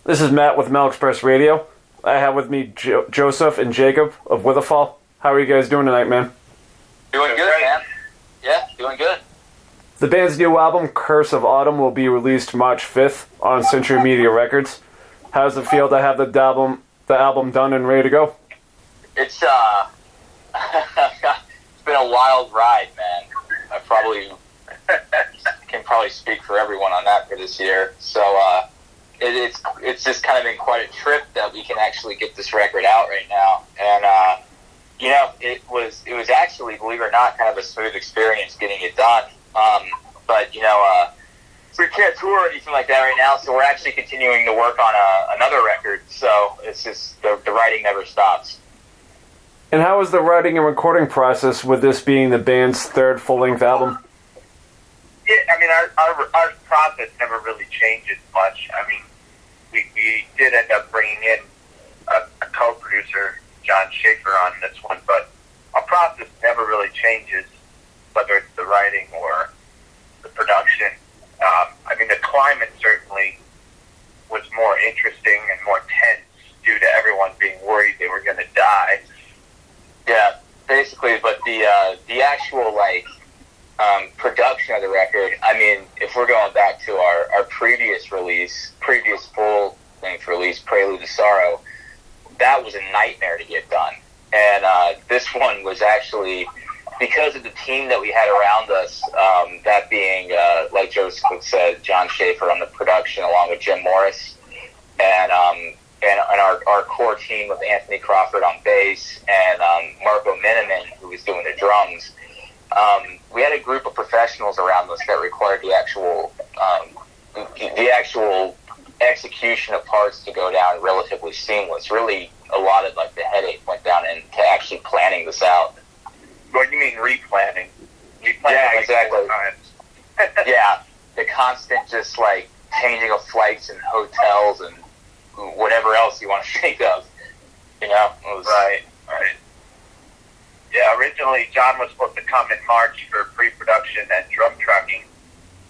This is Matt with Mel Express Radio. I have with me Joseph and Jacob of Witherfall. How are you guys doing tonight, man? Doing good, man. Yeah, doing good. The band's new album, Curse of Autumn, will be released March 5th on Century Media Records. How does it feel to have the album done and ready to go? It's it's been a wild ride, man. I can probably speak for everyone on that for this year. So it's just kind of been quite a trip that we can actually get this record out right now. And it was actually, believe it or not, kind of a smooth experience getting it done. But we can't tour or anything like that right now, so we're actually continuing to work on another record. So it's just the writing never stops. And how was the writing and recording process with this being the band's third full-length album? Yeah, I mean, our process never really changes much. I mean, we did end up bringing in a co-producer, John Schaefer, on this one, but our process never really changes, whether it's the writing or the production. I mean, the climate certainly was more interesting and more tense due to everyone being worried they were going to die. Yeah, basically, but the actual, production of the record, I mean, if we're going back to our previous full-length release, Prelude to Sorrow, that was a nightmare to get done. And this one was actually, because of the team that we had around us, that being, like Joseph said, John Schaefer on the production, along with Jim Morris, and our core team of Anthony Crawford on bass and Marco Miniman, who was doing the drums. We had a group of professionals around us that required the actual execution of parts to go down relatively seamless. Really, a lot of the headache went down into actually planning this out. What do you mean replanning? Yeah, exactly. Yeah, the constant just changing of flights and hotels and whatever else you want to think of. It was, Right. Yeah, originally John was supposed to come in March for pre-production and drum tracking,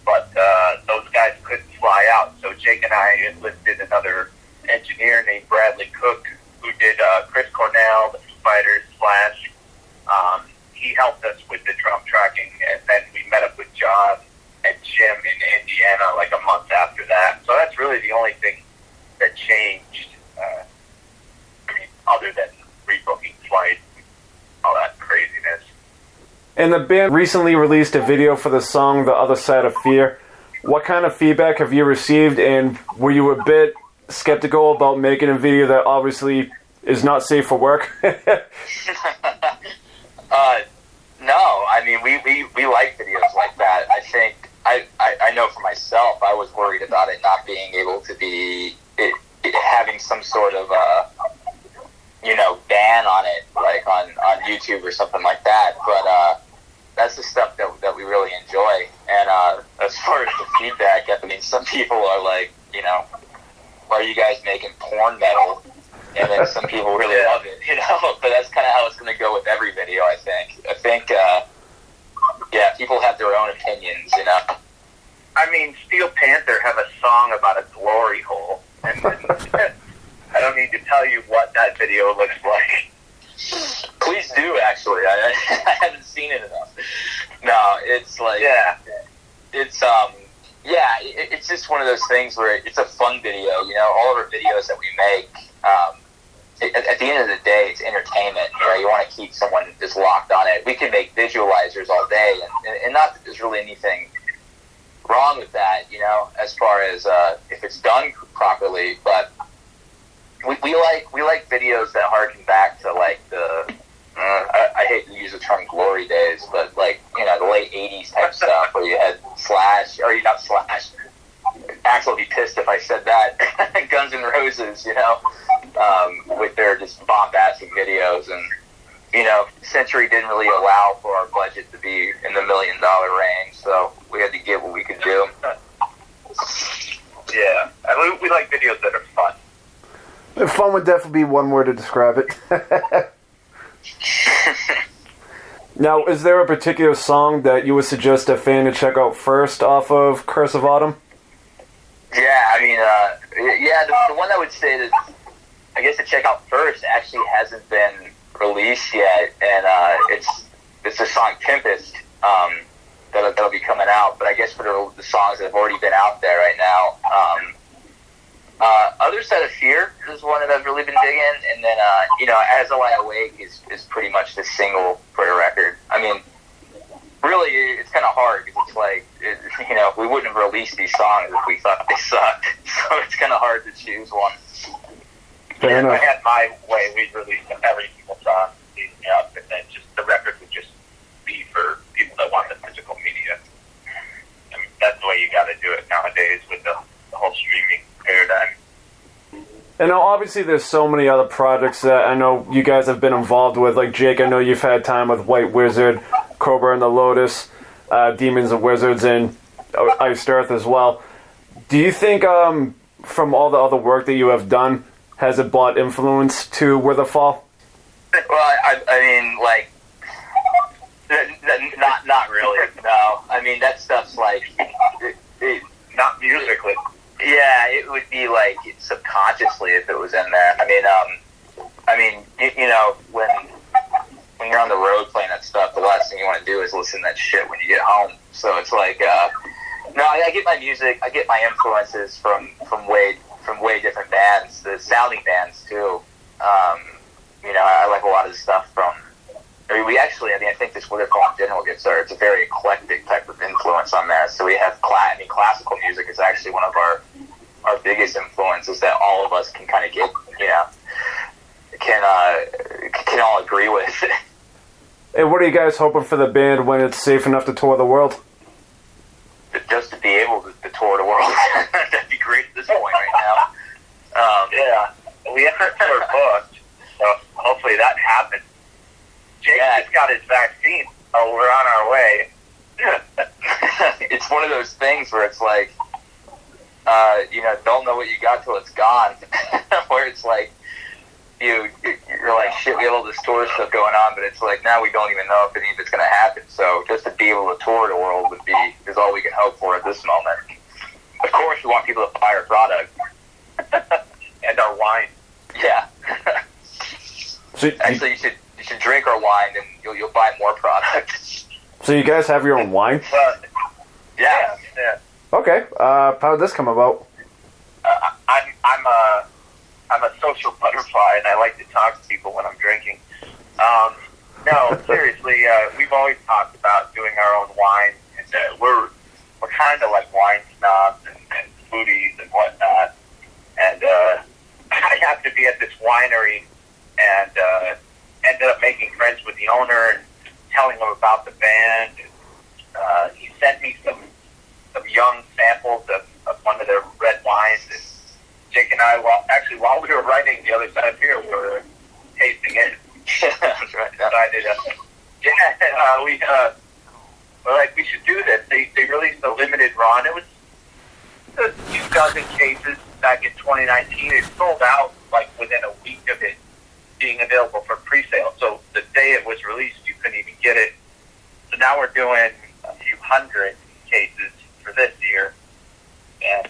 but those guys couldn't fly out. So Jake and I enlisted another engineer named Bradley Cook, who did Chris Cornell, the Foo Fighters, Slash. He helped us with the drum tracking, and then we met up with John and Jim in Indiana a month after that. So that's really the only thing that changed, other than rebooking flights, all that craziness. And the band recently released a video for the song The Other Side of Fear. What kind of feedback have you received, and were you a bit skeptical about making a video that obviously is not safe for work? No, I mean, we like videos like that. I think, I know for myself, I was worried about it not being able to be, having some sort of, ban on it, on YouTube or something like that. But that's the stuff that we really enjoy. And as far as the feedback, I mean, some people are why are you guys making porn metal? And then some people really love it, but that's kind of how it's going to go with every video, I think. People have their own opinions, I mean, Steel Panther have a song about a glory hole, and I don't need to tell you what that video looks like. Please do, actually. I haven't seen it enough. No, it's it's just one of those things where it's a fun video, all of our videos that we make, at the end of the day, it's entertainment. You want to keep someone just locked on it. We can make visualizers all day, and not that there's really anything wrong with that, as far as if it's done properly. But we like videos that harken back to I hate to use the term glory days, but the late '80s type stuff where you had Slash, or not Slash. Axel would be pissed if I said that. Guns N' Roses, with their just bombastic videos, and Century didn't really allow for our budget to be in the $1 million range, so we had to get what we could do. Yeah, we like videos that are fun. Fun would definitely be one word to describe it. Now, is there a particular song that you would suggest a fan to check out first off of Curse of Autumn? Yeah, I mean, Yeah, the one I would say that I guess to check out first actually hasn't been released yet, and it's the song Tempest that'll be coming out. But I guess for the songs that have already been out there right now, Other Side of Fear is one that I've really been digging, and then As I Lie Awake is pretty much the single for the record. I mean, really, it's kind of hard because it's like, we wouldn't have released these songs if we thought they sucked. So it's kind of hard to choose one. Yeah, if I had my way, we'd release every single song, and then just the record would just be for people that want the physical media. I mean, that's the way you got to do it nowadays with the whole streaming paradigm. And now, obviously, there's so many other projects that I know you guys have been involved with. Like Jake, I know you've had time with White Wizard, Cobra and the Lotus, Demons and Wizards, and Iced Earth as well. Do you think, from all the other work that you have done, has it brought influence to Witherfall? Well, I mean, like, not really. No, I mean that stuff's like, Not musically. yeah, it would be like subconsciously if it was in there. I mean, when you're on the road playing that stuff, the last thing you want to do is listen to that shit when you get home. So it's like, no, I get my music, I get my influences from way different bands, the sounding bands too. I like a lot of the stuff from. I think this Witherfall in general it's a very eclectic type of influence on there. So we have classical music is actually one of our biggest influences that all of us can kind of get, can all agree with. And what are you guys hoping for the band when it's safe enough to tour the world? Just to be able to tour the world. That'd be great at this point right now. Yeah, we are booked, so hopefully that happens. Jake just got his vaccine, so we're on our way. It's one of those things where it's like, don't know what you got till it's gone. Where it's like, you're like, shit, we have all this tour stuff going on, but it's like, now we don't even know if any of it's going to happen. So just to be able to tour the world is all we can hope for at this moment. Of course, we want people to buy our product. And our wine. Yeah. So Actually, you should drink our wine, and you'll buy more product. So you guys have your own wine? Well, Yeah. Okay. How did this come about? I'm a social butterfly, and I like to talk to people when I'm drinking. No, seriously, we've always talked about doing our own wine, and we're kind of like wine snobs and foodies and whatnot. And I happened to be at this winery and ended up making friends with the owner and telling him about the band. He sent me some young samples of one of their red wines, and Jake and I, while we were writing The Other Side of Fear, we were tasting it. That's right. Decided, we're like, we should do this. They released a limited run. It was a few dozen cases back in 2019. It sold out like within a week of it being available for pre-sale. So the day it was released, you couldn't even get it. So now we're doing a few hundred cases for this year. And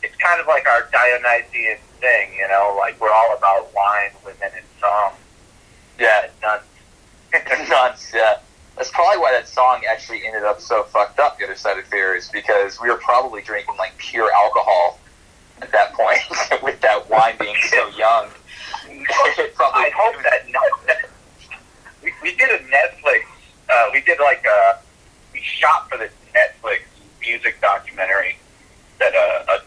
it's kind of like our Dionysian thing, like we're all about wine, women, and song. Yeah. Nuts. Nuts, yeah. That's probably why that song actually ended up so fucked up, The Other Side of Fear, is because we were probably drinking like pure alcohol at that point, with that wine being so young. I hope that we did a Netflix, we shot for this Netflix music documentary that a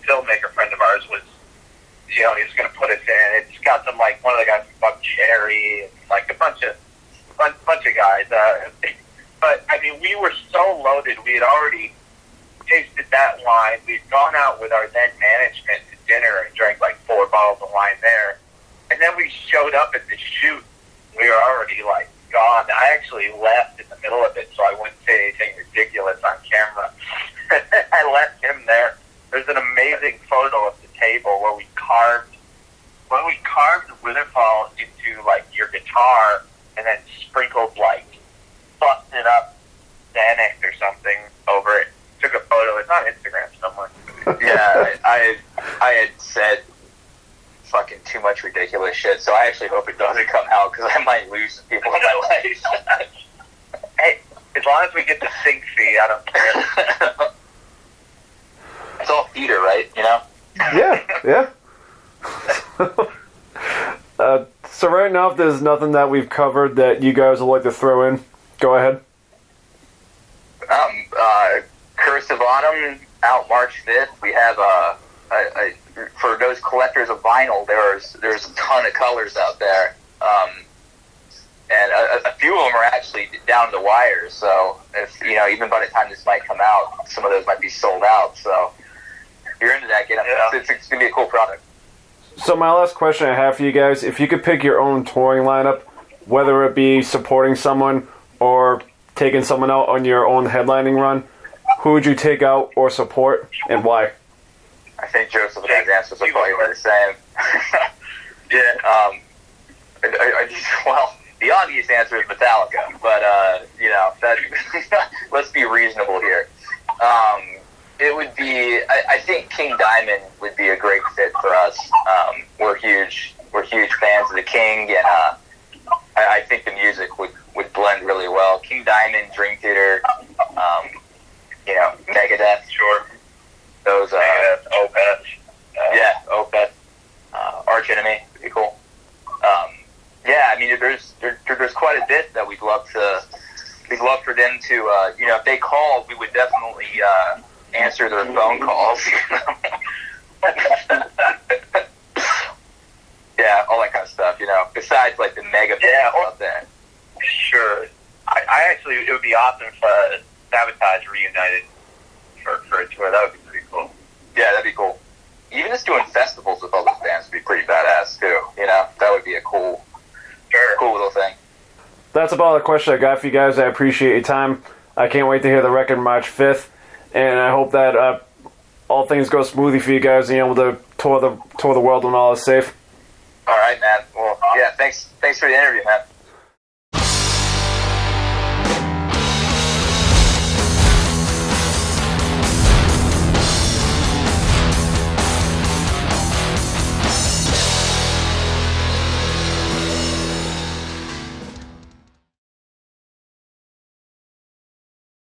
filmmaker friend of ours was, he was going to put us in. It's got some, like, one of the guys from Buck Cherry, and like a bunch of guys. But I mean, we were so loaded. We had already tasted that wine. We'd gone out with our then management to dinner and drank like 4 bottles of wine there. And then we showed up at the shoot. We were already like gone. I actually left in the middle of it so I wouldn't say anything ridiculous on camera. I left him there. There's an amazing photo of the table where we carved Witherfall into like your guitar and then sprinkled like busted up Xanax or something over it. Took a photo. It's on Instagram, so much ridiculous shit. So I actually hope it doesn't come out because I might lose people in my life. Hey, as long as we get the sync fee, I don't care. It's all theater, right? You know? Yeah. So right now, if there's nothing that we've covered that you guys would like to throw in, go ahead. Curse of Autumn out March 5th. We have for those collectors of vinyl, there's a ton of colors out there, and a few of them are actually down to the wire. So if even by the time this might come out, some of those might be sold out. So if you're into that, get them. Yeah. It's gonna be a cool product. So my last question I have for you guys, if you could pick your own touring lineup, whether it be supporting someone or taking someone out on your own headlining run, who would you take out or support, and why? I think Joseph and his answers are probably the same. Well, the obvious answer is Metallica, but let's be reasonable here. It would be. I think King Diamond would be a great fit for us. We're huge fans of the King, and I think the music would blend really well. King Diamond, Dream Theater, Megadeth, sure. Those, Opeth. Opeth. Arch Enemy would be cool. I mean, there's quite a bit that we'd love for them to, if they called, we would definitely answer their phone calls. Yeah, all that kind of stuff, besides like the mega bands out there. Sure. I actually, it would be awesome if Sabotage reunited for a tour. That would be pretty cool. Yeah, that'd be cool. Even just doing festivals with all those bands would be pretty badass too. That would be a cool little thing. That's about the question I got for you guys. I appreciate your time. I can't wait to hear the record March 5th, and I hope that all things go smoothly for you guys and you're able to tour the world when all is safe. All right, man. Well, yeah, thanks for the interview, man.